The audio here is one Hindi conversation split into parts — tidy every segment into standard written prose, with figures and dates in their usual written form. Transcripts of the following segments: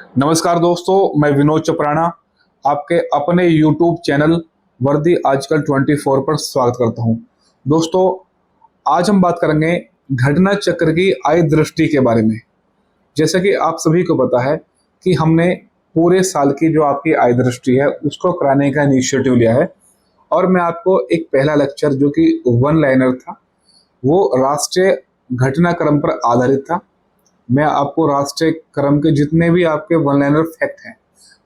नमस्कार दोस्तों, मैं विनोद चपराना आपके अपने YouTube चैनल वर्दी आजकल 24 पर स्वागत करता हूं। दोस्तों, आज हम बात करेंगे घटना चक्र की आय दृष्टि के बारे में। जैसे कि आप सभी को पता है कि हमने पूरे साल की जो आपकी आय दृष्टि है उसको कराने का इनिशिएटिव लिया है और मैं आपको एक पहला लेक्चर जो कि वन लाइनर था वो राष्ट्रीय घटनाक्रम पर आधारित था। मैं आपको राष्ट्रीय क्रम के जितने भी आपके वन लाइनर फैक्ट हैं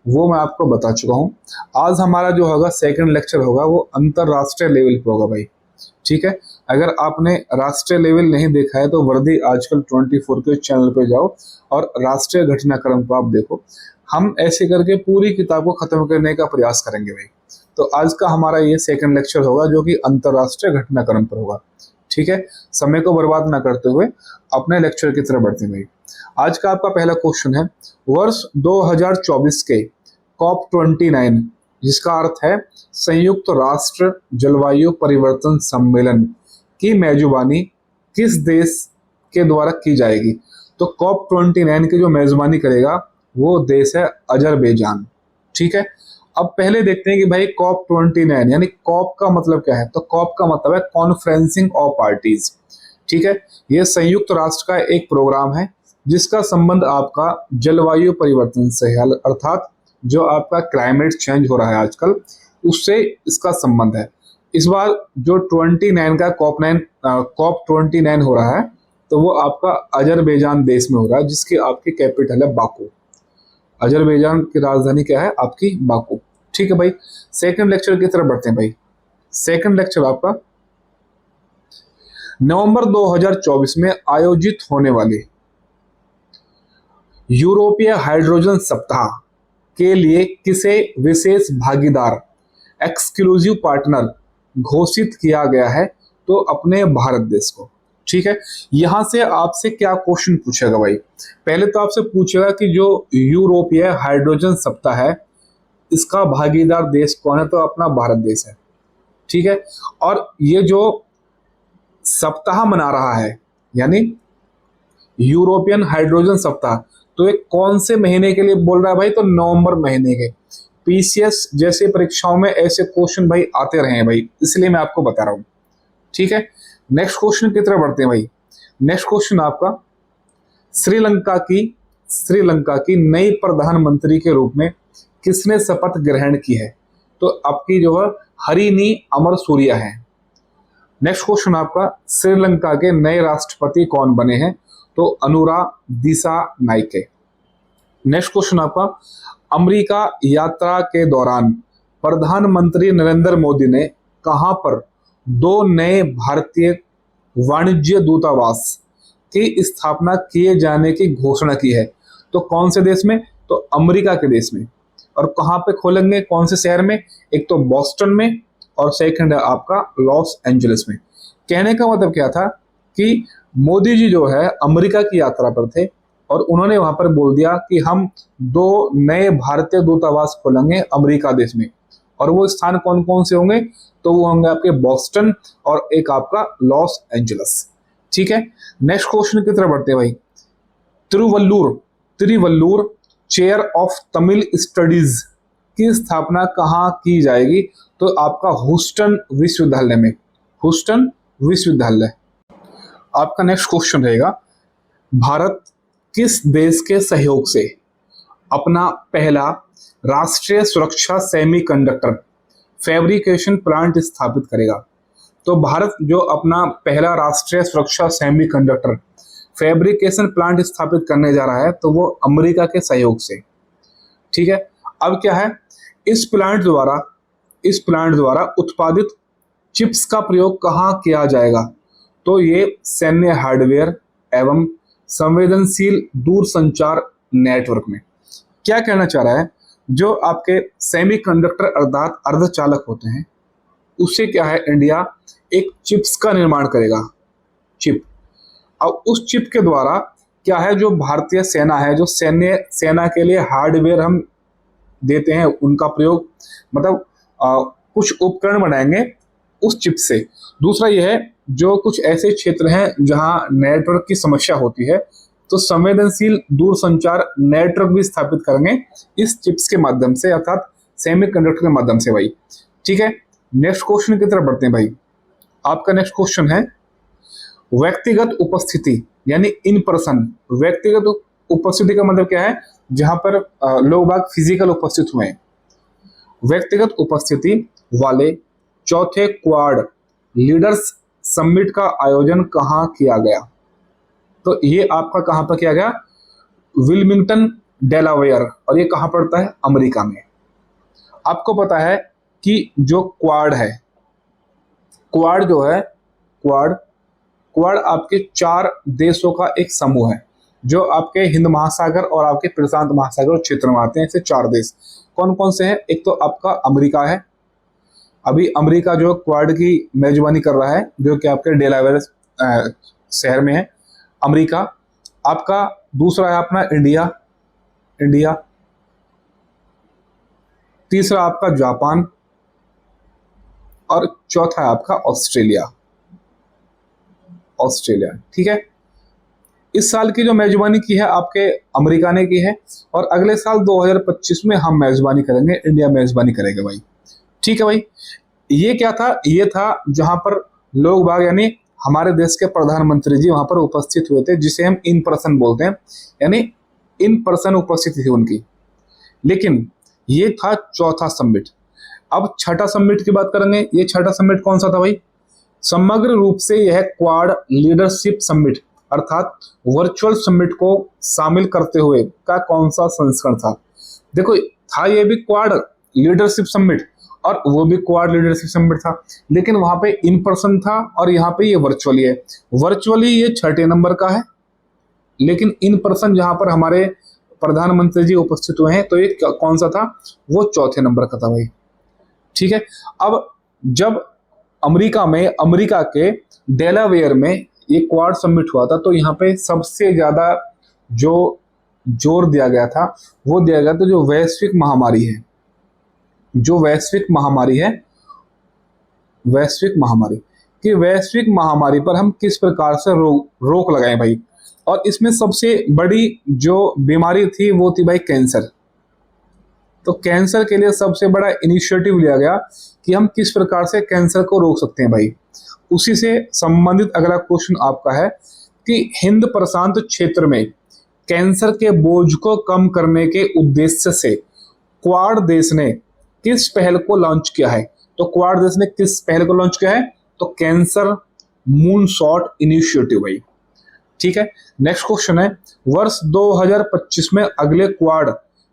वो मैं आपको बता चुका हूँ। आज हमारा जो होगा सेकंड लेक्चर होगा वो अंतरराष्ट्रीय लेवल पे होगा भाई। ठीक है, अगर आपने राष्ट्रीय लेवल नहीं देखा है तो वर्दी आजकल 24 के चैनल पे जाओ और राष्ट्रीय घटनाक्रम को आप देखो। हम ऐसे करके पूरी किताब को खत्म करने का प्रयास करेंगे भाई। तो आज का हमारा ये सेकंड लेक्चर होगा जो कि अंतरराष्ट्रीय घटनाक्रम पर होगा। ठीक है, समय को बर्बाद ना करते हुए अपने लेक्चर की तरफ बढ़ते हैं। आज का आपका पहला क्वेश्चन है, वर्ष 2024 के COP29 जिसका अर्थ है संयुक्त राष्ट्र जलवायु परिवर्तन सम्मेलन की मेजबानी किस देश के द्वारा की जाएगी? तो COP29 की जो मेजबानी करेगा वो देश है अजरबैजान। ठीक है, अब पहले देखते हैं कि भाई COP29 यानी कॉप का मतलब क्या है। तो कॉप का मतलब है कॉन्फ्रेंसिंग ऑफ पार्टीज। ठीक है, ये संयुक्त राष्ट्र का एक प्रोग्राम है जिसका संबंध आपका जलवायु परिवर्तन से है, अर्थात जो आपका क्लाइमेट चेंज हो रहा है आजकल उससे इसका संबंध है। इस बार जो 29 का COP29 हो रहा है तो वो आपका अजरबैजान देश में हो रहा है जिसकी आपकी कैपिटल है बाकू। अजरबैजान की राजधानी क्या है? आपकी बाकू। ठीक है भाई, सेकंड लेक्चर की तरफ बढ़ते हैं भाई। सेकंड लेक्चर आपका नवंबर 2024 में आयोजित होने वाले यूरोपीय हाइड्रोजन सप्ताह के लिए किसे विशेष भागीदार एक्सक्लूसिव पार्टनर घोषित किया गया है? तो अपने भारत देश को। ठीक है, यहां से आपसे क्या क्वेश्चन पूछेगा भाई? पहले तो आपसे पूछेगा कि जो यूरोपीय हाइड्रोजन सप्ताह है इसका भागीदार देश कौन है? तो अपना भारत देश है। ठीक है, और ये जो सप्ताह मना रहा है यानी यूरोपियन हाइड्रोजन सप्ताह, तो ये कौन से महीने के लिए बोल रहा है भाई? तो नवंबर महीने के। पीसीएस जैसे परीक्षाओं में ऐसे क्वेश्चन भाई आते रहे हैं भाई, इसलिए मैं आपको बता रहा हूं। ठीक है, नेक्स्ट क्वेश्चन की तरफ बढ़ते हैं भाई। नेक्स्ट क्वेश्चन आपका श्रीलंका की नई प्रधानमंत्री के रूप में किसने शपथ ग्रहण की है? तो आपकी जो है हरिनी अमरसूरिया है। नेक्स्ट क्वेश्चन आपका श्रीलंका के नए राष्ट्रपति कौन बने हैं? तो अनुरा दिसानायके। नेक्स्ट क्वेश्चन आपका अमेरिका यात्रा के दौरान प्रधानमंत्री नरेंद्र मोदी ने कहां पर 2 नए भारतीय वाणिज्य दूतावास की स्थापना किए जाने की घोषणा की है? तो कौन से देश में? तो अमेरिका के देश में। और कहां पे खोलेंगे, कौन से शहर में? एक तो बॉस्टन में और सेकंड है आपका लॉस एंजलिस में। कहने का मतलब क्या था कि मोदी जी जो है अमेरिका की यात्रा पर थे और उन्होंने वहां पर बोल दिया कि हम 2 नए भारतीय दूतावास खोलेंगे अमेरिका देश में। और वो स्थान कौन कौन से होंगे? तो वो होंगे आपके बॉस्टन और एक आपका लॉस एंजलिस। ठीक है, नेक्स्ट क्वेश्चन की तरफ बढ़ते हैं भाई। Tiruvallur chair of Tamil studies की स्थापना कहाँ की जाएगी? तो आपका ह्यूस्टन विश्वविद्यालय में। ह्यूस्टन विश्वविद्यालय। आपका नेक्स्ट क्वेश्चन रहेगा, भारत किस देश के सहयोग से अपना पहला राष्ट्रीय सुरक्षा सेमीकंडक्टर फैब्रिकेशन प्लांट स्थापित करेगा? तो भारत जो अपना पहला राष्ट्रीय सुरक्षा सेमीकंडक्टर फैब्रिकेशन प्लांट स्थापित करने जा रहा है तो वो अमेरिका के सहयोग से। ठीक है, अब क्या है, इस प्लांट द्वारा उत्पादित चिप्स का प्रयोग कहाँ किया जाएगा? तो ये सैन्य हार्डवेयर एवं संवेदनशील दूरसंचार नेटवर्क में। क्या कहना चाह रहा है, जो आपके सेमीकंडक्टर अर्थात अर्धचालक होते हैं उससे क्या है, इंडिया एक चिप्स का निर्माण करेगा। चिप, अब उस चिप के द्वारा क्या है, जो भारतीय सेना है, जो सैन्य सेना के लिए हार्डवेयर हम देते हैं उनका प्रयोग, मतलब कुछ उपकरण बनाएंगे उस चिप से। दूसरा यह है, जो कुछ ऐसे क्षेत्र हैं जहां नेटवर्क की समस्या होती है तो संवेदनशील दूरसंचार नेटवर्क भी स्थापित करेंगे इस चिप्स के माध्यम से, अर्थात सेमीकंडक्टर के माध्यम से भाई। ठीक है, नेक्स्ट क्वेश्चन की तरफ बढ़ते हैं भाई। आपका नेक्स्ट क्वेश्चन है व्यक्तिगत उपस्थिति यानी इन पर्सन। व्यक्तिगत उपस्थिति का मतलब क्या है? जहां पर लोग बाग फिजिकल उपस्थित हुए हैं। व्यक्तिगत उपस्थिति वाले चौथे क्वाड लीडर्स समिट का आयोजन कहां किया गया? तो ये आपका कहां पर किया गया? विल्मिंगटन डेलावेयर, और ये कहां पड़ता है? अमेरिका में। आपको पता है कि जो क्वाड है, क्वाड जो है, क्वाड आपके 4 देशों का एक समूह है जो आपके हिंद महासागर और आपके प्रशांत महासागर क्षेत्र में आते हैं। ऐसे 4 देश कौन कौन से हैं? एक तो आपका अमेरिका है, अभी अमेरिका जो क्वाड की मेजबानी कर रहा है, जो कि आपके डेलावेयर शहर में है अमेरिका। आपका दूसरा है अपना इंडिया, तीसरा आपका जापान, और चौथा है आपका ऑस्ट्रेलिया। ठीक है, इस साल की जो मेजबानी की है आपके अमेरिका ने की है, और अगले साल 2025 में हम मेजबानी करेंगे, इंडिया मेजबानी करेगा भाई। ठीक है भाई, ये क्या था? ये था जहां पर लोग बाग यानी हमारे देश के प्रधानमंत्री जी वहां पर उपस्थित हुए थे, जिसे हम इन पर्सन बोलते हैं, यानी इन पर्सन उपस्थिति थी उनकी। लेकिन ये था चौथा समिट। अब छठा समिट की बात करेंगे। ये छठा समिट कौन सा था भाई? समग्र रूप से यह क्वाड लीडरशिप समिट अर्थात वर्चुअल समिट को शामिल करते हुए का कौन सा संस्करण था? देखो, था ये भी क्वाड लीडरशिप समिट और वो भी क्वाड लीडरशिप समिट था, लेकिन वहां पे इन पर्सन था और यहाँ पे ये वर्चुअली है। वर्चुअली ये 6ठे नंबर का है, लेकिन इन पर्सन जहां पर हमारे प्रधानमंत्री जी उपस्थित हुए हैं, तो ये कौन सा था? वो चौथे नंबर का था भाई। ठीक है, अब जब अमेरिका के डेलावेयर में ये क्वाड समिट हुआ था, तो यहाँ पे सबसे ज्यादा जो जोर दिया गया था वो दिया गया था जो वैश्विक महामारी है, वैश्विक महामारी पर हम किस प्रकार से रोक लगाएं भाई। और इसमें सबसे बड़ी जो बीमारी थी वो थी भाई कैंसर। तो कैंसर के लिए सबसे बड़ा इनिशिएटिव लिया गया कि हम किस प्रकार से कैंसर को रोक सकते हैं भाई। उसी से संबंधित अगला क्वेश्चन आपका है कि हिंद प्रशांत क्षेत्र में कैंसर के बोझ को कम करने के उद्देश्य से क्वाड देश ने किस पहल को लॉन्च किया है? तो क्वाड देश ने किस पहल को लॉन्च किया है? तो कैंसर मून शॉट इनिशिएटिव भाई। ठीक है, नेक्स्ट क्वेश्चन है वर्ष 2025 में अगले क्वाड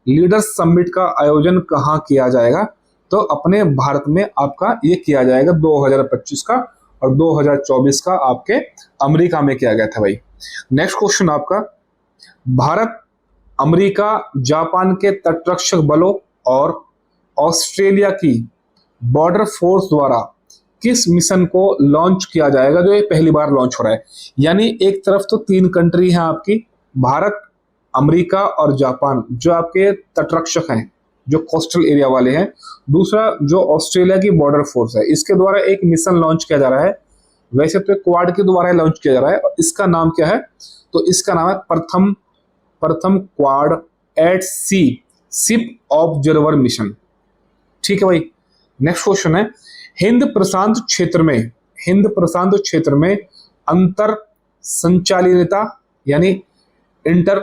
लीडर्स समिट का आयोजन कहां किया जाएगा? तो अपने भारत में आपका ये किया जाएगा 2025 का, और 2024 का आपके अमेरिका में किया गया था भाई। नेक्स्ट क्वेश्चन आपका, भारत अमेरिका जापान के तटरक्षक बलों और ऑस्ट्रेलिया की बॉर्डर फोर्स द्वारा किस मिशन को लॉन्च किया जाएगा, जो ये पहली बार लॉन्च हो रहा है? यानी एक तरफ तो 3 कंट्री हैं आपकी, भारत, अमेरिका और जापान, जो आपके तटरक्षक हैं, जो कोस्टल एरिया वाले हैं। दूसरा जो ऑस्ट्रेलिया की बॉर्डर फोर्स है, इसके द्वारा एक मिशन लॉन्च किया जा रहा है। वैसे तो क्वाड के द्वारा लॉन्च किया जा रहा है, और इसका नाम क्या है? तो इसका नाम है प्रथम क्वाड एट सी शिप ऑब्जर्वर मिशन। ठीक है भाई, नेक्स्ट क्वेश्चन है हिंद प्रशांत क्षेत्र में अंतर संचालिता यानी इंटर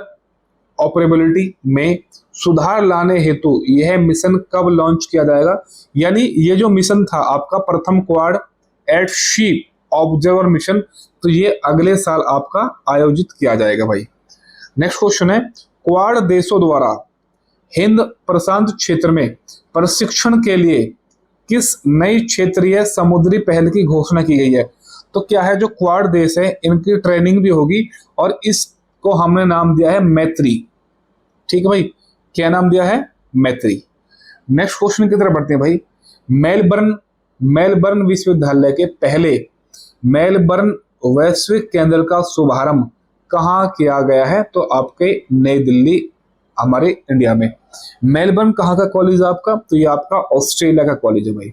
ऑपरेबिलिटी में सुधार लाने हेतु यह मिशन कब लॉन्च किया जाएगा? यानी ये जो मिशन था आपका प्रथम क्वाड एट सी ऑब्जर्वर मिशन, तो ये अगले साल आपका आयोजित किया जाएगा भाई। नेक्स्ट क्वेश्चन है क्वाड देशों द्वारा हिंद प्रशांत क्षेत्र में प्रशिक्षण के लिए किस नई क्षेत्रीय समुद्री पहल की घोषणा की गई है? तो क्या है, जो क्वाड देश है इनकी ट्रेनिंग भी होगी, और इसको हमने नाम दिया है मैत्री। ठीक है भाई, क्या नाम दिया है? मैत्री। नेक्स्ट क्वेश्चन की तरफ बढ़ते हैं भाई। मेलबर्न विश्वविद्यालय के पहले मेलबर्न वैश्विक केंद्र का शुभारंभ कहाँ किया गया है? तो आपके नई दिल्ली, हमारे इंडिया में। मेलबर्न कहाँ का कॉलेज है आपका? तो ये आपका ऑस्ट्रेलिया का कॉलेज है भाई।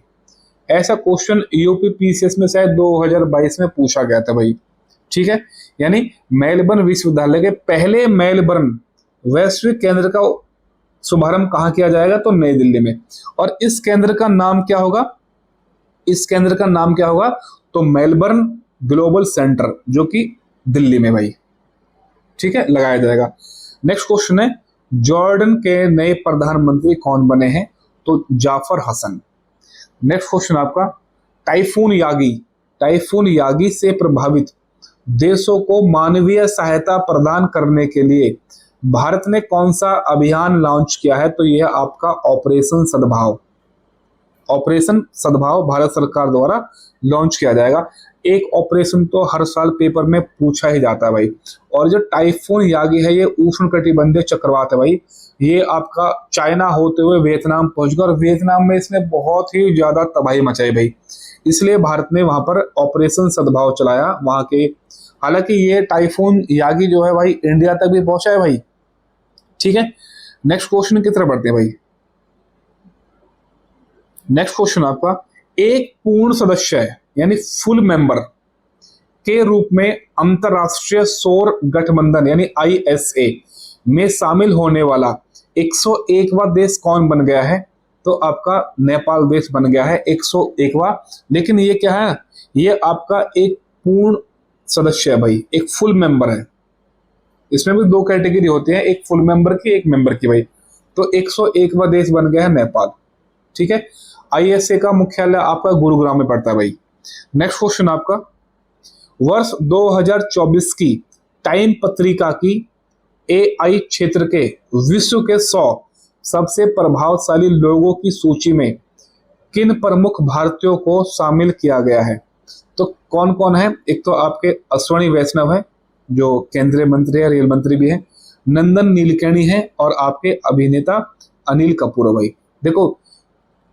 ऐसा क्वेश्चन यूपी पीसीएस में शायद 2022 में पूछा गया था भाई। ठीक है, यानी मेलबर्न विश्वविद्यालय के पहले मेलबर्न वैश्विक केंद्र का शुभारंभ कहाँ किया जाएगा? तो नई दिल्ली में। और इस केंद्र का नाम क्या होगा? इस केंद्र का नाम क्या होगा? तो मेलबर्न ग्लोबल सेंटर, जो कि दिल्ली में भाई, ठीक है, लगाया जाएगा। नेक्स्ट क्वेश्चन है, जॉर्डन के नए प्रधानमंत्री कौन बने हैं? तो जाफर हसन। नेक्स्ट क्वेश्चन आपका, टाइफून यागी से प्रभावित देशों को मानवीय सहायता प्रदान करने के लिए भारत ने कौन सा अभियान लॉन्च किया है? तो यह आपका ऑपरेशन सद्भाव भारत सरकार द्वारा लॉन्च किया जाएगा। एक ऑपरेशन तो हर साल पेपर में पूछा ही जाता है भाई। और जो टाइफून यागी है, ये उष्णकटिबंधीय चक्रवात है भाई। ये आपका चाइना होते हुए वियतनाम पहुंच गया और वियतनाम में इसने बहुत ही ज्यादा तबाही मचाई भाई। इसलिए भारत ने वहां पर ऑपरेशन सद्भाव चलाया वहां के। हालांकि ये टाइफून यागी जो है भाई इंडिया तक भी पहुंचा है भाई, ठीक है। नेक्स्ट क्वेश्चन की तरफ बढ़ते हैं भाई। नेक्स्ट क्वेश्चन आपका, एक पूर्ण सदस्य है यानी फुल मेंबर के रूप में अंतरराष्ट्रीय सौर गठबंधन यानी ISA में शामिल होने वाला 101वां देश कौन बन गया है? तो आपका नेपाल देश बन गया है 101वां। लेकिन ये क्या है? ये आपका एक पूर्ण सदस्य है भाई, एक फुल मेंबर है। इसमें भी दो कैटेगरी होती है, एक फुल मेंबर की, एक मेंबर की भाई। तो 101वां देश बन गया है नेपाल, ठीक है। ISA का मुख्यालय आपका गुरुग्राम में पड़ता है भाई। नेक्स्ट क्वेश्चन आपका, वर्ष 2024 की टाइम पत्रिका की AI क्षेत्र के विश्व के 100 सबसे प्रभावशाली लोगों की सूची में किन प्रमुख भारतीयों को शामिल किया गया है? तो कौन कौन है? एक तो आपके अश्वनी वैष्णव है जो केंद्रीय मंत्री है, रेल मंत्री भी है, नंदन नीलकेणी है, और आपके अभिनेता अनिल कपूर है भाई। देखो,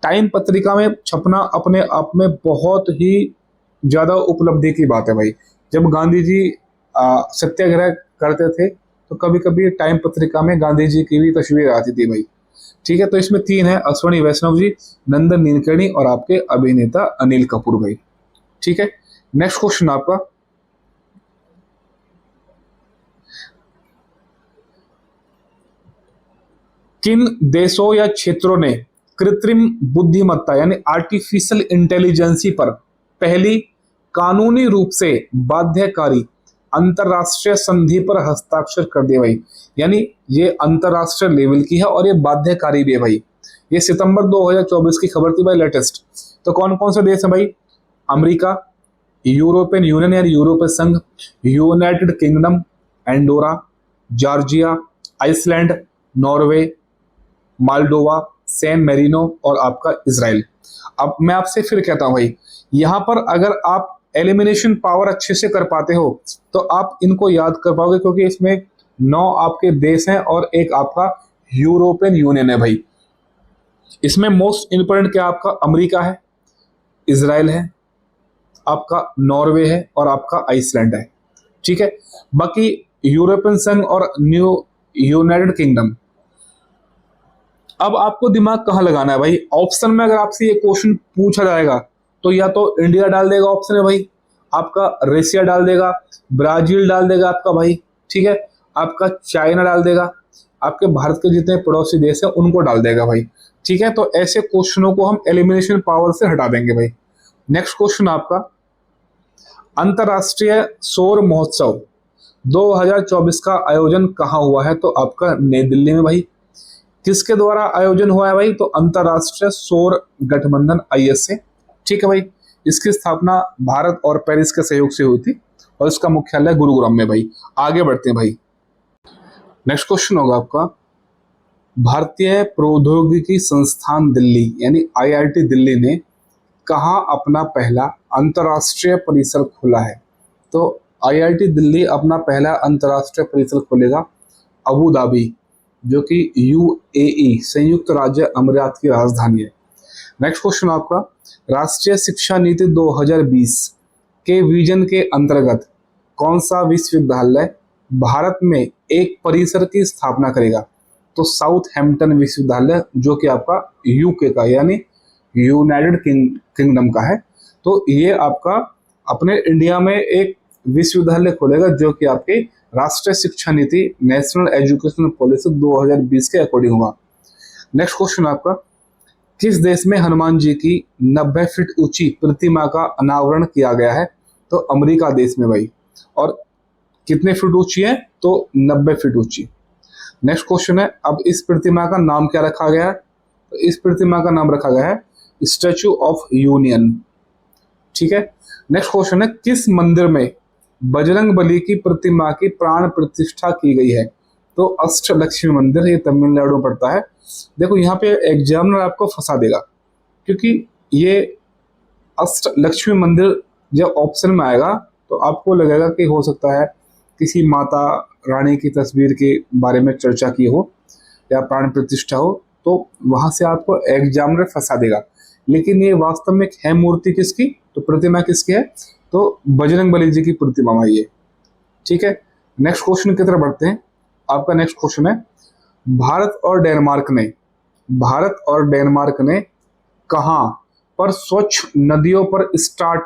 टाइम पत्रिका में छपना अपने आप में बहुत ही ज्यादा उपलब्धि की बात है भाई। जब गांधी जी सत्याग्रह करते थे तो कभी कभी टाइम पत्रिका में गांधी जी की भी तस्वीर आती थी भाई, ठीक है। तो इसमें 3 है, अश्वनी वैष्णव जी, नंदन नीलकेणी और आपके अभिनेता अनिल कपूर भाई, ठीक है। नेक्स्ट क्वेश्चन आपका, किन देशों या क्षेत्रों ने कृत्रिम बुद्धिमत्ता यानी आर्टिफिशियल इंटेलिजेंसी पर पहली कानूनी रूप से बाध्यकारी अंतरराष्ट्रीय संधि पर हस्ताक्षर कर दिया भाई? यानी ये अंतरराष्ट्रीय लेवल की है और ये बाध्यकारी भी है भाई। ये सितंबर 2024 की खबर थी भाई, लेटेस्ट। तो कौन कौन से देश है भाई? अमेरिका, यूरोपियन यूनियन यानी यूरोपीय संघ, United Kingdom, Andorra, Georgia, Iceland, Norway, Moldova, San Marino और आपका इजराइल। अब मैं आपसे फिर कहता हूं भाई, यहां पर अगर आप एलिमिनेशन पावर अच्छे से कर पाते हो तो आप इनको याद कर पाओगे, क्योंकि इसमें 9 आपके देश हैं और एक आपका यूरोपियन यूनियन है भाई। इसमें मोस्ट इंपोर्टेंट क्या आपका अमेरिका है, इजराइल है, आपका नॉर्वे है और आपका आइसलैंड है, ठीक है। बाकी यूरोपियन संघ और यूनाइटेड किंगडम। अब आपको दिमाग कहाँ लगाना है भाई? ऑप्शन में अगर आपसे ये क्वेश्चन पूछा जाएगा तो या तो इंडिया डाल देगा ऑप्शन में भाई, आपका रशिया डाल देगा, ब्राजील डाल देगा आपका भाई, ठीक है, आपका चाइना डाल देगा, आपके भारत के जितने पड़ोसी देश है उनको डाल देगा भाई, ठीक है। तो ऐसे क्वेश्चनों को हम एलिमिनेशन पावर से हटा देंगे भाई। नेक्स्ट क्वेश्चन आपका, अंतरराष्ट्रीय सौर महोत्सव 2024 का आयोजन कहाँ हुआ है? तो आपका नई दिल्ली में भाई। किसके द्वारा आयोजन हुआ है भाई? तो अंतरराष्ट्रीय सौर गठबंधन ISA, ठीक है भाई। इसकी स्थापना भारत और पेरिस के सहयोग से हुई थी और इसका मुख्यालय गुरुग्राम में भाई। आगे बढ़ते हैं भाई। नेक्स्ट क्वेश्चन होगा आपका, भारतीय प्रौद्योगिकी संस्थान दिल्ली यानी IIT दिल्ली ने कहाँ अपना पहला अंतरराष्ट्रीय परिसर खोला है? तो IIT दिल्ली अपना पहला अंतरराष्ट्रीय परिसर खोलेगा अबू धाबी, जो कि UAE संयुक्त राज्य अमीरात की राजधानी है। नेक्स्ट क्वेश्चन आपका, राष्ट्रीय शिक्षा नीति 2020 के विजन के अंतर्गत कौन सा विश्वविद्यालय भारत में एक परिसर की स्थापना करेगा? तो साउथहैम्पटन विश्वविद्यालय, जो कि आपका UK का यानी यूनाइटेड किंगडम का है। तो ये आपका अपने इंडिया में एक विश्वविद्यालय खोलेगा जो कि आपके राष्ट्रीय शिक्षा नीति नेशनल एजुकेशन पॉलिसी 2020 के अकॉर्डिंग होगा। नेक्स्ट क्वेश्चन आपका, किस देश में हनुमान जी की 90 फीट ऊंची प्रतिमा का अनावरण किया गया है? तो अमेरिका देश में भाई। और कितने फीट ऊंची है? तो 90 फीट ऊंची। नेक्स्ट क्वेश्चन है, अब इस प्रतिमा का नाम क्या रखा गया है? तो इस प्रतिमा का नाम रखा गया है स्टैचू ऑफ यूनियन। ठीक है। नेक्स्ट क्वेश्चन है, किस मंदिर में बजरंग बली की प्रतिमा की प्राण प्रतिष्ठा की गई है? तो अष्टलक्ष्मी मंदिर, ये तमिलनाडु में पड़ता है। देखो यहाँ पे एग्जामिनर आपको फंसा देगा, क्योंकि ये अष्टलक्ष्मी मंदिर जब ऑप्शन में आएगा तो आपको लगेगा कि हो सकता है किसी माता रानी की तस्वीर के बारे में चर्चा की हो या प्राण प्रतिष्ठा हो, तो वहां से आपको एग्जामिनर फंसा देगा। लेकिन ये वास्तव में है मूर्ति किसकी? तो प्रतिमा किसकी है? तो बजरंग बली जी की प्रतिमा है ये। ठीक है। नेक्स्ट क्वेश्चन की तरफ बढ़ते हैं। आपका नेक्स्ट क्वेश्चन है, भारत और डेनमार्क ने कहां पर स्वच्छ नदियों पर स्टार्ट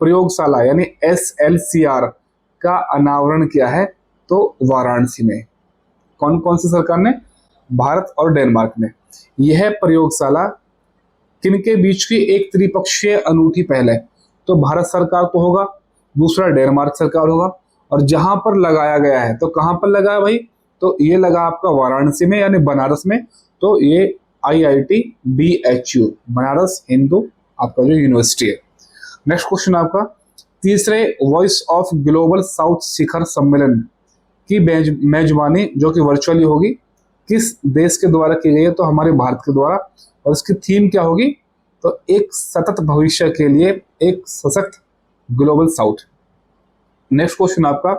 प्रयोगशाला यानी SLCR का अनावरण किया है? तो वाराणसी में। कौन कौन सी सरकार ने? भारत और डेनमार्क ने। यह प्रयोगशाला किनके बीच की एक त्रिपक्षीय अनूठी पहल है? तो भारत सरकार तो होगा, दूसरा डेनमार्क सरकार होगा, और जहां पर लगाया गया है तो कहां पर लगा है भाई? तो ये लगा आपका वाराणसी में यानी बनारस में। तो ये IIT BHU बनारस हिंदू आपका जो यूनिवर्सिटी है। नेक्स्ट क्वेश्चन आपका, तीसरे वॉइस ऑफ ग्लोबल साउथ शिखर सम्मेलन की मेजबानी जो कि वर्चुअली होगी किस देश के द्वारा की गई है? तो हमारे भारत के द्वारा। और इसकी थीम क्या होगी? तो एक सतत भविष्य के लिए एक सशक्त ग्लोबल साउथ। नेक्स्ट क्वेश्चन आपका,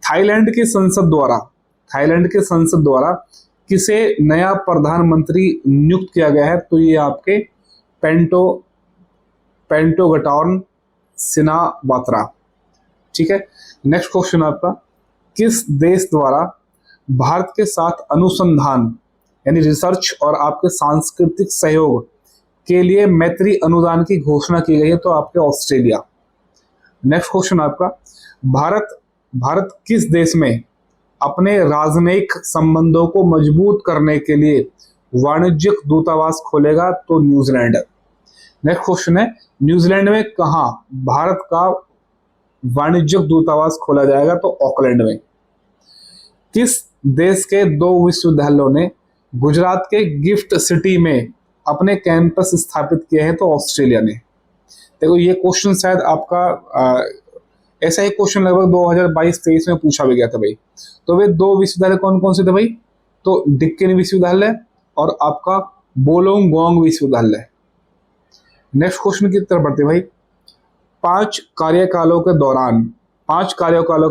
थाईलैंड की संसद द्वारा किसे नया प्रधानमंत्री नियुक्त किया गया है? तो ये आपके पेंटोगटॉर्न सिनावात्रा। ठीक है। नेक्स्ट क्वेश्चन आपका, किस देश द्वारा भारत के साथ अनुसंधान यानी रिसर्च और आपके सांस्कृतिक सहयोग के लिए मैत्री अनुदान की घोषणा की गई है? तो आपके ऑस्ट्रेलिया। नेक्स्ट क्वेश्चन आपका, भारत किस देश में अपने राजनयिक संबंधों को मजबूत करने के लिए वाणिज्यिक दूतावास खोलेगा? तो न्यूजीलैंड। नेक्स्ट क्वेश्चन है, न्यूजीलैंड में कहां भारत का वाणिज्यिक दूतावास खोला जाएगा? तो ऑकलैंड में। किस देश के 2 विश्वविद्यालयों ने गुजरात के गिफ्ट सिटी में अपने कैंपस स्थापित किए हैं? तो ऑस्ट्रेलिया ने। देखो ये क्वेश्चन शायद आपका ऐसा ही क्वेश्चन लगभग 2022-23 में पूछा भी गया था भाई। तो वे 2 विश्वविद्यालय कौन कौन से थे भाई? तो डिक्किन विश्वविद्यालय और आपका बोलोंगोंग विश्वविद्यालय। नेक्स्ट क्वेश्चन की तरफ बढ़ते भाई। 5 कार्यकालों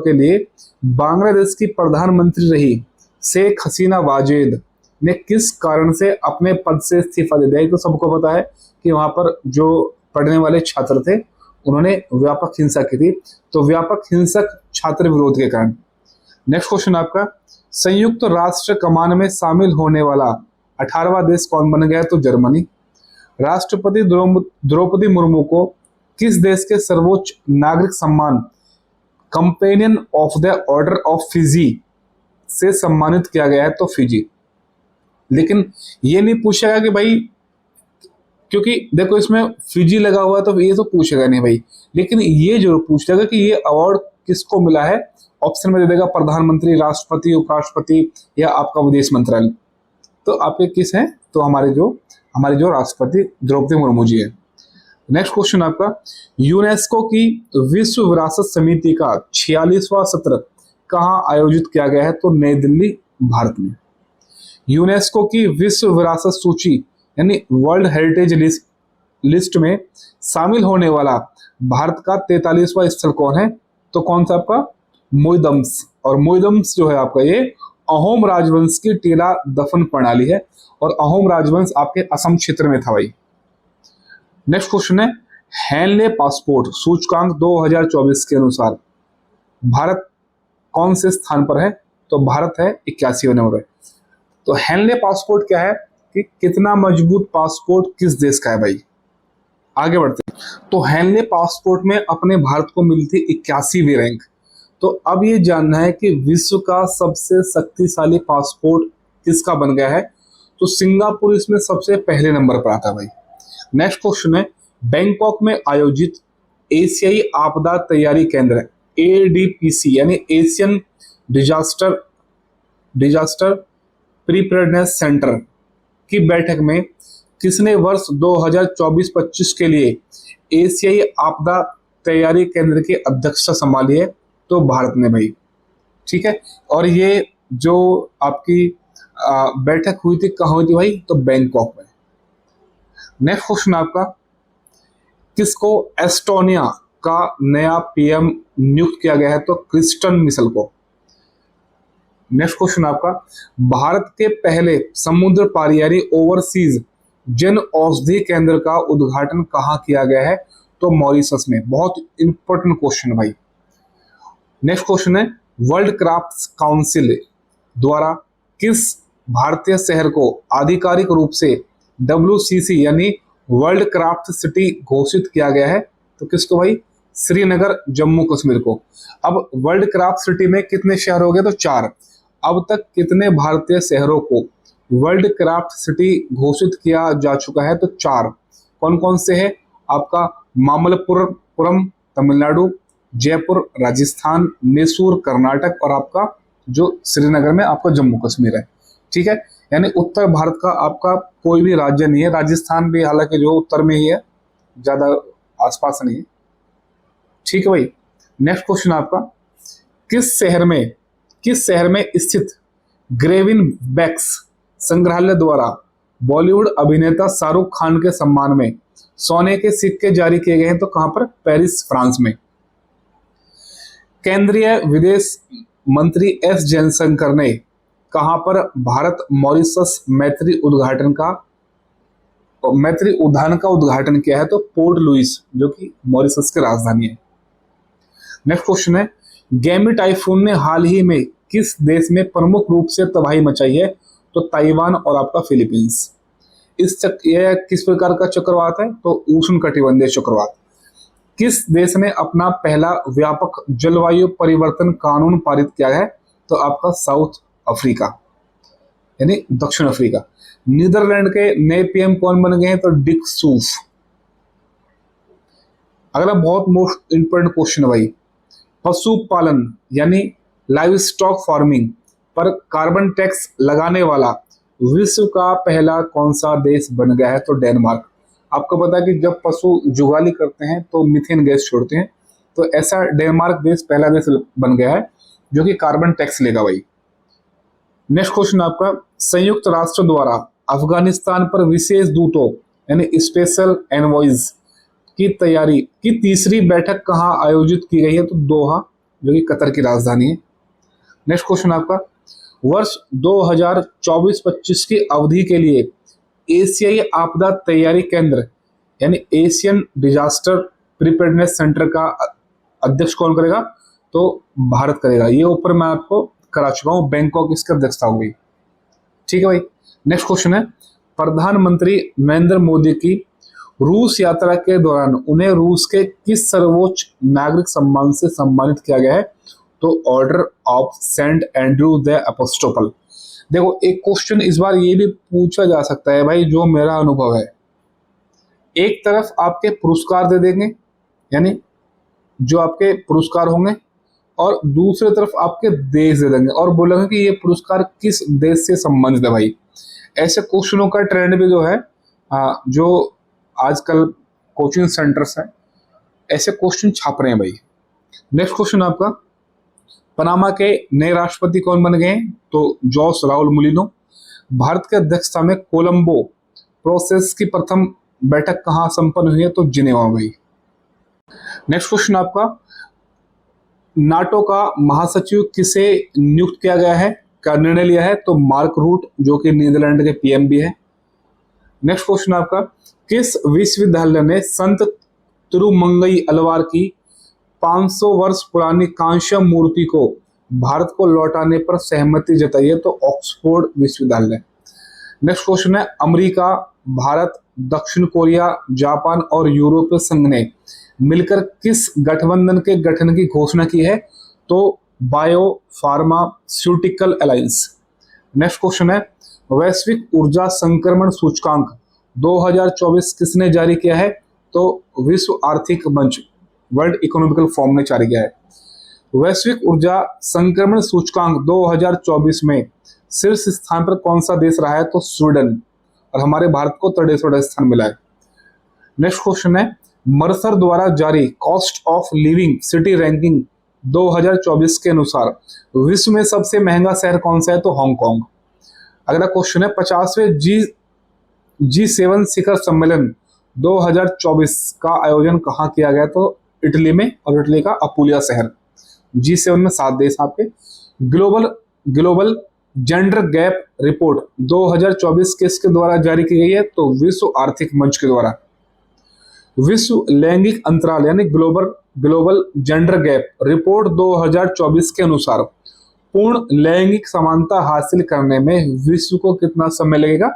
के लिए बांग्लादेश की प्रधानमंत्री रही शेख हसीना वाजेद ने किस कारण से अपने पद से इस्तीफा दे दिया? तो सबको पता है कि वहां पर जो पढ़ने वाले छात्र थे उन्होंने व्यापक हिंसा की थी। तो व्यापक हिंसक छात्र विरोध के कारण। नेक्स्ट क्वेश्चन आपका, संयुक्त राष्ट्र कमान में शामिल होने वाला 18वां देश कौन बन गया? तो जर्मनी। राष्ट्रपति द्रौपदी मुर्मू को किस देश के सर्वोच्च नागरिक सम्मान companion of the order of Fiji से सम्मानित किया गया है? तो फिजी। लेकिन ये नहीं पूछेगा कि भाई, क्योंकि देखो इसमें फिजी लगा हुआ है तो ये तो पूछेगा नहीं भाई, लेकिन ये जरूर पूछेगा कि ये अवार्ड किसको मिला है। ऑप्शन में दे देगा प्रधानमंत्री, राष्ट्रपति, उपराष्ट्रपति या आपका विदेश मंत्रालय। तो आपके किस हैं? तो हमारे जो राष्ट्रपति द्रौपदी मुर्मू जी है। नेक्स्ट क्वेश्चन आपका, यूनेस्को की विश्व विरासत समिति का 46वां सत्र कहाँ आयोजित किया गया है? तो नई दिल्ली, भारत में। यूनेस्को की विश्व विरासत सूची यानी वर्ल्ड हेरिटेज लिस्ट में शामिल होने वाला भारत का 43वां स्थल कौन है? तो कौन सा आपका? मोइदम्स। और मोइदम्स जो है आपका ये अहोम राजवंश की टीला दफन प्रणाली है, और अहोम राजवंश आपके असम क्षेत्र में था भाई। नेक्स्ट क्वेश्चन है, हेनले पासपोर्ट सूचकांक 2024 के अनुसार भारत कौन से स्थान पर है? तो भारत है 81वें नंबर पर। तो हेनले पासपोर्ट क्या है कि कितना मजबूत पासपोर्ट किस देश का है भाई। आगे बढ़ते हैं। तो हेनले पासपोर्ट में अपने भारत को मिली थी 81वीं रैंक। तो अब ये जानना है कि विश्व का सबसे शक्तिशाली पासपोर्ट किसका बन गया है। तो सिंगापुर इसमें सबसे पहले नंबर पर आता है भाई। नेक्स्ट क्वेश्चन है, बैंकॉक में आयोजित एशियाई आपदा तैयारी केंद्र एडीपीसी यानी Asian disaster disaster preparedness centre की बैठक में किसने वर्ष 2024-25 के लिए एशियाई आपदा तैयारी केंद्र की अध्यक्षता संभाली है। तो भारत ने भाई। ठीक है, और ये जो आपकी बैठक हुई थी कहाँ हुई थी भाई, तो बैंकॉक में। नेक्स्ट क्वेश्चन आपका, किसको एस्टोनिया का नया पीएम नियुक्त किया गया है, तो क्रिस्टन मिशेल को। नेक्स्ट क्वेश्चन आपका, भारत के पहले समुद्र पारियारी ओवरसीज जन औषधि केंद्र का उद्घाटन कहाँ किया गया है, तो मॉरिशस में। बहुत इंपॉर्टेंट क्वेश्चन भाई। नेक्स्ट क्वेश्चन है, वर्ल्ड क्राफ्ट काउंसिल द्वारा किस भारतीय शहर को आधिकारिक रूप से WCC यानी वर्ल्ड क्राफ्ट सिटी घोषित किया गया है, तो किसको भाई, श्रीनगर जम्मू कश्मीर को। अब वर्ल्ड क्राफ्ट सिटी में कितने शहर हो गए, तो 4। अब तक कितने भारतीय शहरों को वर्ल्ड क्राफ्ट सिटी घोषित किया जा चुका है, तो 4। कौन कौन से है, आपका मामल्लपुरम तमिलनाडु, जयपुर राजस्थान, मैसूर कर्नाटक, और आपका जो श्रीनगर में आपका जम्मू कश्मीर है। ठीक है, यानी उत्तर भारत का आपका कोई भी राज्य नहीं है। राजस्थान भी हालांकि जो उत्तर में ही है, ज्यादा आसपास नहीं है। ठीक है भाई। नेक्स्ट क्वेश्चन आपका, किस शहर में स्थित ग्रेविन बैक्स संग्रहालय द्वारा बॉलीवुड अभिनेता शाहरुख खान के सम्मान में सोने के सिक्के जारी किए गए हैं, तो कहां पर, पेरिस फ्रांस में। केंद्रीय विदेश मंत्री एस जयशंकर ने कहां पर भारत मॉरिशस मैत्री उद्घाटन का उद्घाटन किया है, तो पोर्ट लुइस जो कि मॉरिशस की राजधानी है। नेक्स्ट क्वेश्चन है, गैमी टाइफून ने हाल ही में किस देश में प्रमुख रूप से तबाही मचाई है, तो ताइवान और आपका फिलीपींस। यह किस प्रकार का चक्रवात है, तो उष्णकटिबंधीय चक्रवात। किस देश ने अपना पहला व्यापक जलवायु परिवर्तन कानून पारित किया है, तो आपका साउथ अफ्रीका यानी दक्षिण अफ्रीका। नीदरलैंड के नए पीएम कौन बन गए हैं, तो डिक सूफ। अगला बहुत मोस्ट इंपोर्टेंट क्वेश्चन है भाई, पशुपालन यानी लाइव स्टॉक फार्मिंग पर कार्बन टैक्स लगाने वाला विश्व का पहला कौन सा देश बन गया है, तो डेनमार्क। आपको पता है कि जब पशु जुगाली करते हैं तो मीथेन गैस छोड़ते हैं, तो ऐसा डेनमार्क देश पहला देश बन गया है जो कि कार्बन टैक्स लेगा भाई। नेक्स्ट क्वेश्चन आपका, संयुक्त राष्ट्र द्वारा अफगानिस्तान पर विशेष दूतों यानी स्पेशल एनवॉयज की तैयारी की तीसरी बैठक कहाँ आयोजित की गई है, तो दोहा जो कि कतर की राजधानी है। नेक्स्ट क्वेश्चन आपका, वर्ष 2024-25 की अवधि के लिए एशियाई आपदा तैयारी केंद्र यानी एशियन डिजास्टर प्रिपेयर्डनेस सेंटर का अध्यक्ष कौन करेगा, तो भारत करेगा। ये ऊपर मैं आपको करा चुका हूं, बैंकॉक इसकी अध्यक्षता होगी। ठीक है भाई। नेक्स्ट क्वेश्चन है, प्रधानमंत्री नरेंद्र मोदी की रूस यात्रा के दौरान उन्हें रूस के किस सर्वोच्च नागरिक सम्मान से सम्मानित किया गया है, तो order of Saint Andrew the apostle. देखो, एक क्वेश्चन इस बार ये भी पूछा जा सकता है भाई, जो मेरा अनुभव है, एक तरफ आपके पुरस्कार दे देंगे यानी जो आपके पुरस्कार होंगे, और दूसरी तरफ आपके देश दे देंगे और बोलेंगे कि ये पुरस्कार किस देश से संबंधित है भाई। ऐसे क्वेश्चनों का ट्रेंड भी जो है, जो आजकल कोचिंग सेंटर्स हैं ऐसे क्वेश्चन छाप रहे हैं भाई। नेक्स्ट क्वेश्चन आपका, पनामा के नए राष्ट्रपति कौन बन गए, तो जोस राउल मुलिनो। भारत के अध्यक्षता में कोलंबो प्रोसेस की प्रथम बैठक कहाँ संपन्न हुई है, तो जिनेवा भाई। नेक्स्ट क्वेश्चन आपका, नाटो का महासचिव किसे नियुक्त किया गया है, क्या निर्णय लिया है, तो मार्क रूट जो कि नीदरलैंड के पीएम भी है। नेक्स्ट क्वेश्चन आपका, किस विश्वविद्यालय ने संत तिरुमंगई अलवार की 500 वर्ष पुरानी कांस्य मूर्ति को भारत को लौटाने पर सहमति जताई है, तो ऑक्सफोर्ड विश्वविद्यालय। नेक्स्ट क्वेश्चन है, अमेरिका भारत दक्षिण कोरिया, जापान और यूरोपीय संघ ने मिलकर किस गठबंधन के गठन की घोषणा की है? तो bio pharmaceutical alliance. Next question है, वैश्विक ऊर्जा संक्रमण सूचकांक 2024 किसने जारी किया है? तो विश्व आर्थिक मंच, वर्ल्ड इकोनॉमिकल फोरम ने जारी किया है। वैश्विक ऊर्जा संक्रमण सूचकांक 2024 में शीर्ष स्थान पर कौन सा देश रहा है? तो स्वीडन, और हमारे भारत को 63वां स्थान मिला है। नेक्स्ट क्वेश्चन है, मर्सर द्वारा जारी cost of living city ranking 2024 के अनुसार विश्व में सबसे महंगा शहर कौन सा है? तो हांगकांग। अगला क्वेश्चन है, 50वें G7 शिखर सम्मेलन 2024 का आयोजन कहाँ किया गया? तो इटली में, और इटली का अपुलिया शहर। G7 में 7 देश आपके। ग्लोबल जेंडर गैप रिपोर्ट 2024 किसके द्वारा जारी की गई है? तो विश्व आर्थिक मंच के द्वारा। विश्व लैंगिक अंतराल यानी ग्लोबल जेंडर गैप रिपोर्ट 2024 के अनुसार पूर्ण लैंगिक समानता हासिल करने में विश्व को कितना समय लगेगा?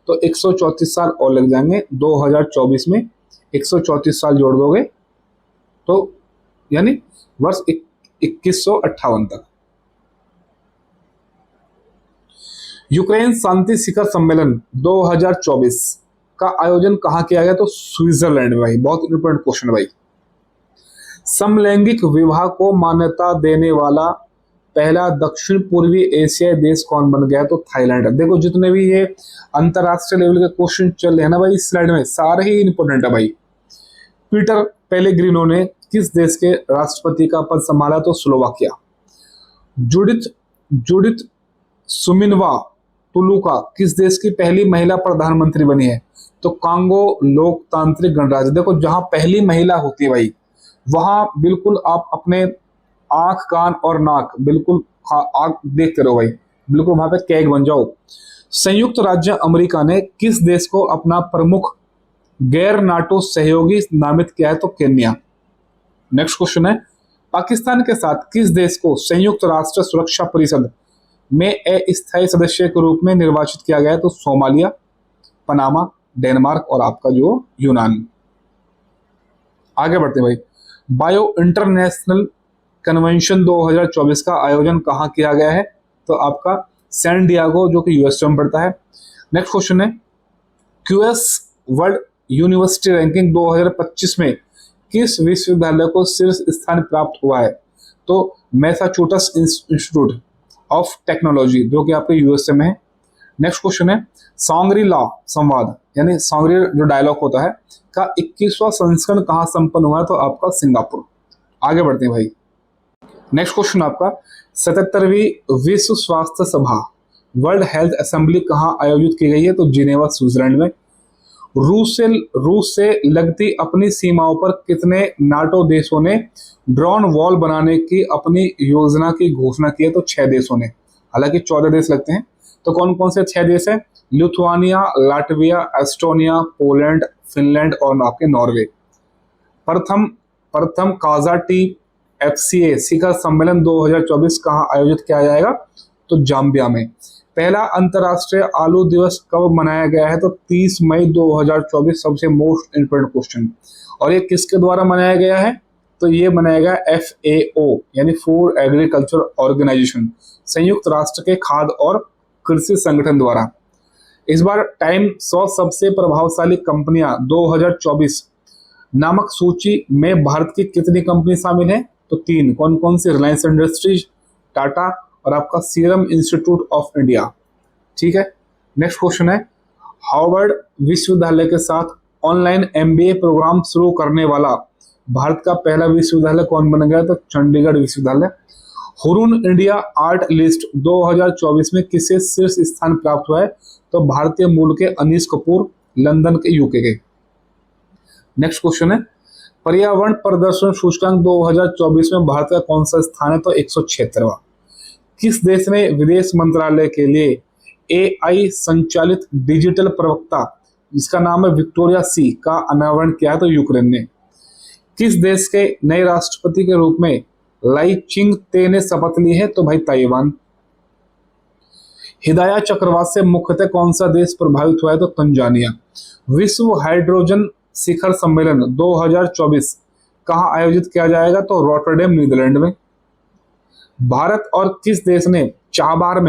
तो 134 साल और लग जाएंगे। 2024 में 134 साल जोड़ दोगे तो यानी वर्ष 2158 तक। यूक्रेन शांति शिखर सम्मेलन 2024 का आयोजन कहाँ किया गया? तो स्विट्जरलैंड में। भाई बहुत इंपॉर्टेंट क्वेश्चन भाई। समलैंगिक विवाह को मान्यता देने वाला पहला दक्षिण पूर्वी एशियाई देश कौन बन गया? तो थाईलैंड। देखो जितने भी ये अंतरराष्ट्रीय लेवल के क्वेश्चन चल रहे हैं ना भाई, इस स्लाइड में सारे ही इंपॉर्टेंट है भाई। पीटर पेलेग्रिनो ने किस देश के राष्ट्रपति का पद संभाला? तो स्लोवाकिया। जुडिथ सुमिनवा टुलुका किस देश की पहली महिला प्रधानमंत्री बनी है? तो कांगो लोकतांत्रिक गणराज्य। देखो जहां पहली महिला होती है भाई, वहां बिल्कुल आप अपने आंख, कान और नाक बिल्कुल आंख देखते रहो भाई, बिल्कुल वहां पे कैग बन जाओ। संयुक्त राज्य अमेरिका ने किस देश को अपना प्रमुख गैर नाटो सहयोगी नामित किया है? तो केन्या। नेक्स्ट क्वेश्चन है, पाकिस्तान के साथ किस देश को संयुक्त राष्ट्र सुरक्षा परिषद में अस्थायी सदस्य के रूप में निर्वाचित किया गया है? तो सोमालिया, पनामा, डेनमार्क और आपका जो यूनान। आगे बढ़ते हैं भाई। बायो इंटरनेशनल कन्वेंशन 2024 का आयोजन कहाँ किया गया है? तो आपका सैन डियागो जो कि यूएसए में पड़ता है। नेक्स्ट क्वेश्चन है, क्यूएस वर्ल्ड यूनिवर्सिटी रैंकिंग 2025 में किस विश्वविद्यालय को शीर्ष स्थान प्राप्त हुआ है? तो मैसाचुसेट्स इंस्टीट्यूट ऑफ टेक्नोलॉजी जो कि आपके यूएसए में है। नेक्स्ट क्वेश्चन है, सांग्री-ला संवाद यानी सांग्री जो डायलॉग होता है का 21वां संस्करण कहाँ संपन्न हुआ है? तो आपका सिंगापुर। आगे बढ़ते हैं भाई। नेक्स्ट क्वेश्चन आपका, 77वीं विश्व स्वास्थ्य सभा वर्ल्ड हेल्थ असेंबली कहाँ आयोजित की गई है? तो जिनेवा स्विट्जरलैंड में। रूस से लगती अपनी सीमाओं पर कितने नाटो देशों ने ड्रोन वॉल बनाने की अपनी योजना की घोषणा की है? तो 6 देशों ने। हालांकि 14 देश लगते हैं। तो कौन कौन से 6 देश हैं? Lithuania, Latvia, Estonia, Poland, Finland और आपके नॉर्वे। प्रथम काजाटी एफसीए शिखर सम्मेलन 2024 कहाँ आयोजित किया जाएगा? तो जाम्बिया में। पहला अंतरराष्ट्रीय आलू दिवस कब मनाया गया है? तो 30 मई 2024। सबसे मोस्ट इंपोर्टेंट क्वेश्चन। और ये किसके द्वारा मनाया गया है? तो ये मनाया गया FAO यानी फूड एग्रीकल्चर ऑर्गेनाइजेशन, संयुक्त राष्ट्र के खाद्य और कृषि संगठन द्वारा। इस बार टाइम 100 सबसे प्रभावशाली कंपनियां 2024 नामक सूची में भारत की कितनी कंपनी शामिल है? तो 3। कौन कौन सी? रिलायंस इंडस्ट्रीज, टाटा और आपका सीरम इंस्टीट्यूट ऑफ इंडिया। ठीक है। नेक्स्ट क्वेश्चन है, हार्वर्ड विश्वविद्यालय के साथ ऑनलाइन MBA प्रोग्राम शुरू करने वाला भारत का पहला विश्वविद्यालय कौन बन गया? तो चंडीगढ़ विश्वविद्यालय। हुरून इंडिया आर्ट लिस्ट 2024 में किसे शीर्ष स्थान प्राप्त हुआ है? तो भारतीय मूल के अनीश कपूर, लंदन के यूके के। नेक्स्ट क्वेश्चन है, पर्यावरण प्रदर्शन सूचकांक 2024 में भारत का कौन सा स्थान है? तो 176वां। किस देश ने विदेश मंत्रालय के लिए AI संचालित डिजिटल प्रवक्ता जिसका नाम है विक्टोरिया सी का अनावरण किया है? तो यूक्रेन ने। किस देश के नए राष्ट्रपति के रूप में लाई चिंग ते ने शपथ ली है? तो भाई ताइवान। हिदाया चक्रवात से मुख्यतः कौन सा देश प्रभावित हुआ है? तो तंजानिया। विश्व हाइड्रोजन शिखर सम्मेलन 2024 कहाँ आयोजित किया जाएगा? तो रॉटरडेम नीदरलैंड में। भारत और किस देश ने चाहबार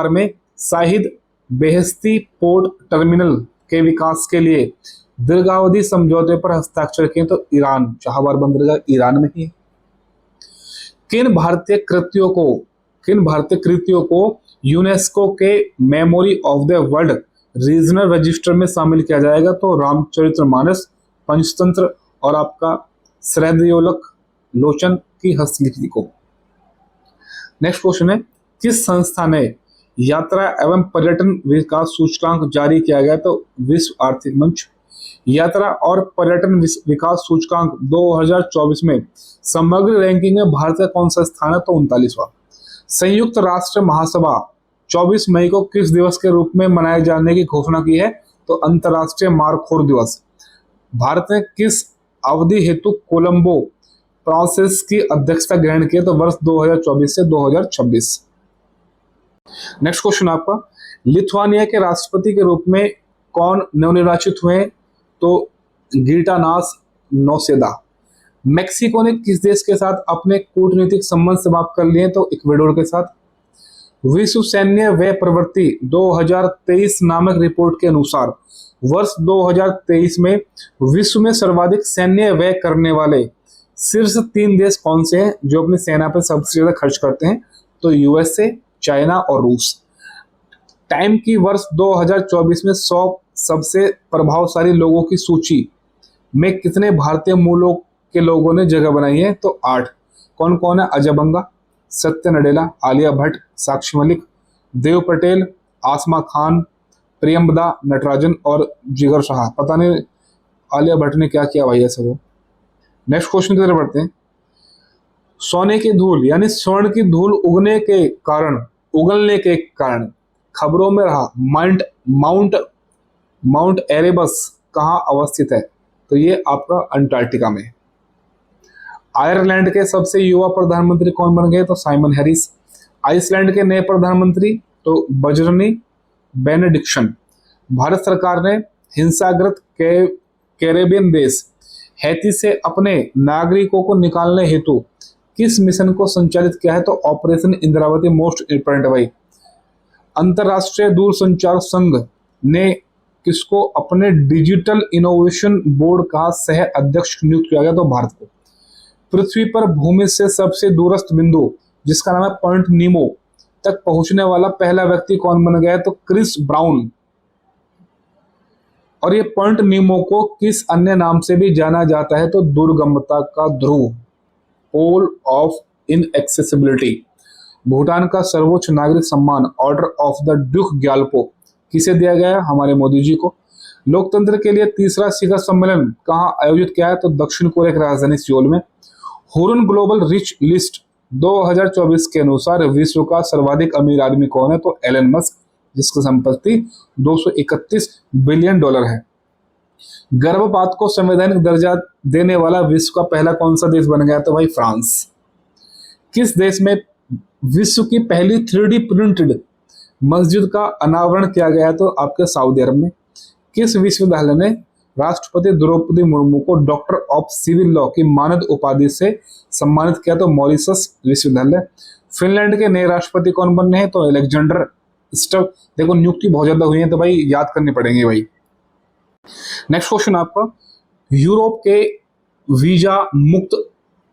में शाहिद बेहेश्ती पोर्ट टर्मिनल के विकास के लिए दीर्घावधि समझौते पर हस्ताक्षर किए? तो ईरान। चाहबार बंदरगाह ईरान में ही है। किन भारतीय कृतियों को यूनेस्को के memory of the world regional register में शामिल किया जाएगा? तो रामचरितमानस, पंचतंत्र और आपका सहृदयोलक लोचन की हस्तलिखि को। नेक्स्ट क्वेश्चन है, किस संस्था ने यात्रा एवं पर्यटन विकास सूचकांक जारी किया गया? तो विश्व आर्थिक मंच। यात्रा और पर्यटन विकास सूचकांक 2024 में समग्र रैंकिंग में भारत का कौन सा स्थान है? तो 39वां। संयुक्त राष्ट्र महासभा 24 मई को किस दिवस के रूप में मनाए जाने की घोषणा की है? तो अंतर्राष्ट्रीय मारखोर दिवस। भारत ने किस अवधि हेतु कोलंबो प्रोसेस की अध्यक्षता ग्रहण की? तो वर्ष 2024 से 2026। नेक्स्ट क्वेश्चन आपका, लिथुआनिया के राष्ट्रपति के रूप में कौन नवनिर्वाचित हुए? तो गीटानास नौसेदा। मेक्सिको ने किस देश के साथ अपने कूटनीतिक संबंध समाप्त कर लिए? तो इक्वेडोर के साथ। विश्व सैन्य व्यय प्रवृत्ति 2023 नामक रिपोर्ट के अनुसार वर्ष 2023 में विश्व में सर्वाधिक सैन्य व्यय करने वाले शीर्ष 3 देश कौन से हैं जो अपनी सेना पर सबसे ज्यादा खर्च करते हैं? तो यूएसए, चाइना और रूस। टाइम की वर्ष 2024 में 100 सबसे प्रभावशाली लोगों की सूची में कितने भारतीय मूलों के लोगों ने जगह बनाई है? तो 8। कौन कौन है? अजय बंगा, सत्य नडेला, आलिया भट्ट, साक्षी मलिक, देव पटेल, आसमा खान, प्रियंबदा नटराजन और जिगर शाह। पता नहीं आलिया भट्ट ने क्या किया भाई ऐसा। नेक्स्ट क्वेश्चन की तरफ बढ़ते हैं। सोने की धूल यानी स्वर्ण की धूल उगलने के कारण खबरों में रहा माउंट एरेबस कहाँ अवस्थित है? तो ये आपका अंटार्कटिका में। आयरलैंड के सबसे युवा प्रधानमंत्री कौन बन गए? तो साइमन हैरिस। आइसलैंड के नए प्रधानमंत्री तो बजरनी बेनेडिक्शन। भारत सरकार ने हिंसाग्रस्त कैरेबियन देश हैती से अपने नागरिकों को निकालने हेतु किस मिशन को संचालित किया है? तो ऑपरेशन इंद्रावती। मोस्ट इंपॉर्टेंट भाई। अंतरराष्ट्रीय दूरसंचार संघ ने किसको अपने डिजिटल इनोवेशन बोर्ड का सह अध्यक्ष नियुक्त किया गया? तो भारत को। पृथ्वी पर भूमि से सबसे दूरस्थ बिंदु जिसका नाम है पॉइंट नीमो तक पहुंचने वाला पहला व्यक्ति कौन बन गया है? तो क्रिस ब्राउन। और ये पॉइंट नीमो को किस अन्य नाम से भी जाना जाता है? तो दुर्गमता का ध्रुव, पोल ऑफ इनएक्सेसिबिलिटी। भूटान का सर्वोच्च नागरिक सम्मान order of the Duke Gyalpo किसे दिया गया है? हमारे मोदी जी को। लोकतंत्र के लिए तीसरा शिखर सम्मेलन कहाँ आयोजित किया है? तो दक्षिण कोरिया की राजधानी सियोल में। हुरुन ग्लोबल रिच लिस्ट 2024 के अनुसार विश्व का सर्वाधिक अमीर आदमी कौन है? तो एलन मस्क, जिसकी संपत्ति $231 बिलियन है। गर्भपात को संवैधानिक दर्जा देने वाला विश्व का पहला कौन सा देश बन गया? तो भाई फ्रांस। किस देश में विश्व की पहली 3D प्रिंटेड मस्जिद का अनावरण किया गया? तो आपके सऊदी अरब में। किस विश्वविद्यालय ने राष्ट्रपति द्रौपदी मुर्मू को डॉक्टर ऑफ सिविल लॉ की मानद उपाधि से सम्मानित किया? तो मॉरिशस विश्वविद्यालय। फिनलैंड के नए राष्ट्रपति कौन बनने हैं? तो अलेक्जेंडर स्टब। देखो नियुक्ति बहुत ज्यादा हुई है तो भाई याद करनी पड़ेंगे भाई। नेक्स्ट क्वेश्चन आपका, यूरोप के वीजा मुक्त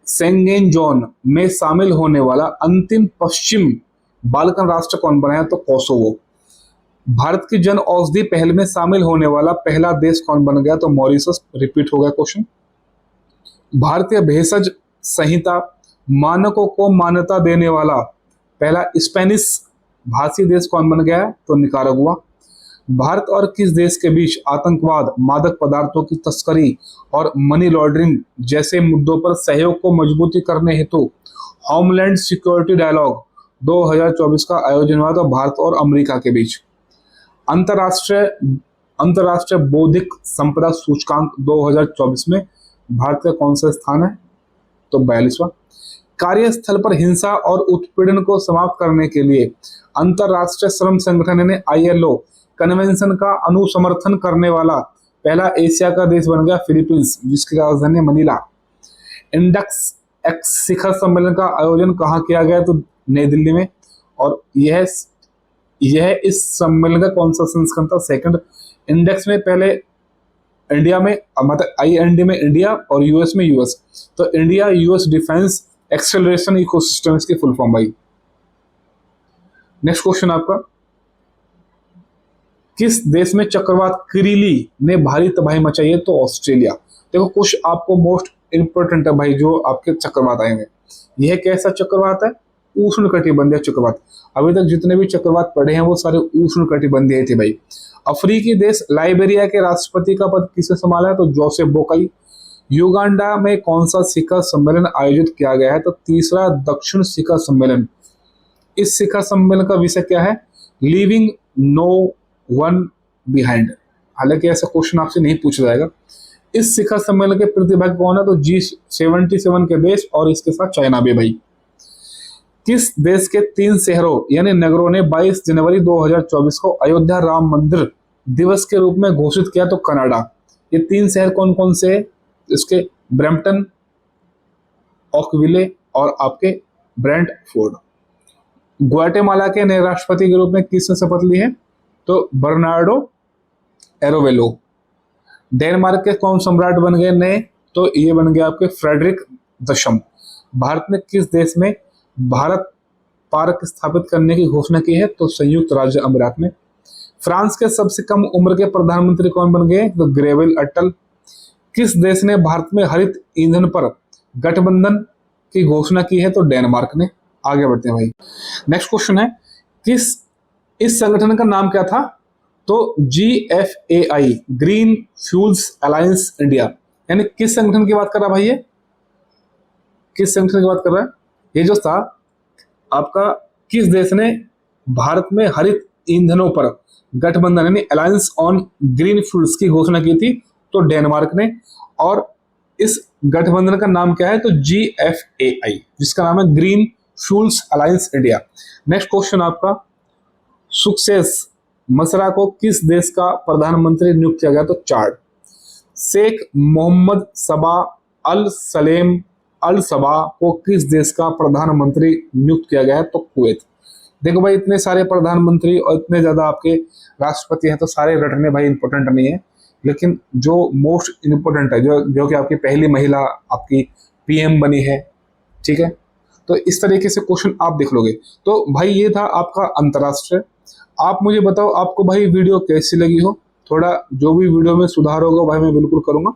सेंगेन जोन में शामिल होने वाला अंतिम पश्चिम बाल्कन राष्ट्र कौन बना है? तो कोसोवो। भारत की जन औषधि पहल में शामिल होने वाला पहला देश कौन बन गया? तो मॉरिशस। रिपीट हो गया क्वेश्चन। भारतीय भेषज संहिता मानकों को मान्यता देने वाला पहला स्पेनिश भाषी देश कौन बन गया है? तो निकारागुआ। भारत और किस देश के बीच आतंकवाद, मादक पदार्थों की तस्करी और मनी लॉन्ड्रिंग जैसे मुद्दों पर सहयोग को मजबूती करने हेतु होमलैंड सिक्योरिटी डायलॉग 2024 का आयोजन हुआ था? भारत और अमेरिका के बीच। अंतरराष्ट्रीय बौद्धिक संपदा सूचकांक 2024 में भारत का कौन सा स्थान है? तो 42वां। कार्यस्थल पर हिंसा और उत्पीड़न को समाप्त करने के लिए अंतरराष्ट्रीय श्रम संगठन यानी ILO कन्वेंशन का अनुसमर्थन करने वाला पहला एशिया का देश बन गया फिलीपींस, जिसकी राजधानी मनीला। इंडेक्स एक्स शिखर सम्मेलन का आयोजन कहाँ किया गया? तो नई दिल्ली में। और यह इस सम्मेलन का कौन सा संस्करण था? सेकंड। इंडेक्स में पहले इंडिया में मतलब IND में इंडिया और US में US, तो India US defence acceleration ecosystem इसकी फुल फॉर्म भाई। नेक्स्ट क्वेश्चन आपका, किस देश में चक्रवात किरिली ने भारी तबाही मचाई है? तो ऑस्ट्रेलिया। देखो कुछ आपको मोस्ट इंपोर्टेंट है भाई जो आपके चक्रवात आएंगे। यह कैसा चक्रवात है? उष्ण कटिबंधीय चक्रवात। अभी तक जितने भी चक्रवात पड़े हैं वो सारे उष्ण कटिबंधीय थे भाई। अफ्रीकी देश लाइबेरिया के राष्ट्रपति का पद किसने संभाला है? तो जोसेफ बोकाई। युगांडा में कौन सा शिखर सम्मेलन आयोजित किया गया है? तो तीसरा दक्षिण शिखर सम्मेलन। इस शिखर सम्मेलन का विषय क्या है? Leaving no one behind. हालांकि ऐसा क्वेश्चन आपसे नहीं पूछा जाएगा। इस शिखर सम्मेलन के प्रतिभागी कौन है? तो G77 के देश और इसके साथ चाइना भी भाई। किस देश के 3 शहरों यानी नगरों ने 22 जनवरी 2024 को अयोध्या राम मंदिर दिवस के रूप में घोषित किया? तो कनाडा। ये 3 शहर कौन कौन से? इसके ब्रैम्पटन, ओकविले और आपके ब्रेंटफोर्ड। ग्वाटेमाला के नए राष्ट्रपति के रूप में किसने शपथ ली है? तो बर्नार्डो एरोवेलो। डेनमार्क के कौन सम्राट बन गए नए? तो ये बन गए आपके फ्रेडरिक दशम। भारत ने किस देश में भारत पार्क स्थापित करने की घोषणा की है? तो संयुक्त राज्य अमीरात में। फ्रांस के सबसे कम उम्र के प्रधानमंत्री कौन बन गए? तो ग्रेविल अटल। किस देश ने भारत में हरित ईंधन पर गठबंधन की घोषणा की है? तो डेनमार्क ने। आगे बढ़ते हैं भाई। नेक्स्ट क्वेश्चन है, इस संगठन का नाम क्या था? तो GFAI green fuels alliance India. यानी किस संगठन की बात कर रहा है भाई? ये किस संगठन की बात कर रहा है? ये जो था आपका, किस देश ने भारत में हरित ईंधनों पर गठबंधन यानी अलायंस ऑन ग्रीन फ्यूल्स की घोषणा की थी? तो डेनमार्क ने। और इस गठबंधन का नाम क्या है? तो GFAI, जिसका नाम है green fuels alliance India. Next question आपका, सक्सेस मसरा को किस देश का प्रधानमंत्री नियुक्त किया गया? तो चाड। शेख मोहम्मद सबा अल सलेम अल सबा को किस देश का प्रधानमंत्री नियुक्त किया गया है? तो कुवैत। देखो भाई इतने सारे प्रधानमंत्री और इतने ज्यादा आपके राष्ट्रपति हैं तो सारे रटने भाई इंपॉर्टेंट नहीं है, लेकिन जो मोस्ट इंपॉर्टेंट है जो कि आपकी पहली महिला आपकी PM बनी है, ठीक है, तो इस तरीके से क्वेश्चन आप देख लोगे। तो भाई ये था आपका अंतरराष्ट्रीय। आप मुझे बताओ आपको भाई वीडियो कैसी लगी हो? थोड़ा जो भी वीडियो में सुधार होगा भाई मैं बिल्कुल करूंगा।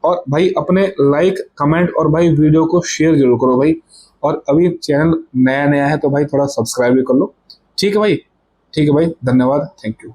और भाई अपने लाइक कमेंट और भाई वीडियो को शेयर जरूर करो भाई। और अभी चैनल नया है तो भाई थोड़ा सब्सक्राइब भी कर लो। ठीक है भाई, ठीक है भाई, धन्यवाद, थैंक यू।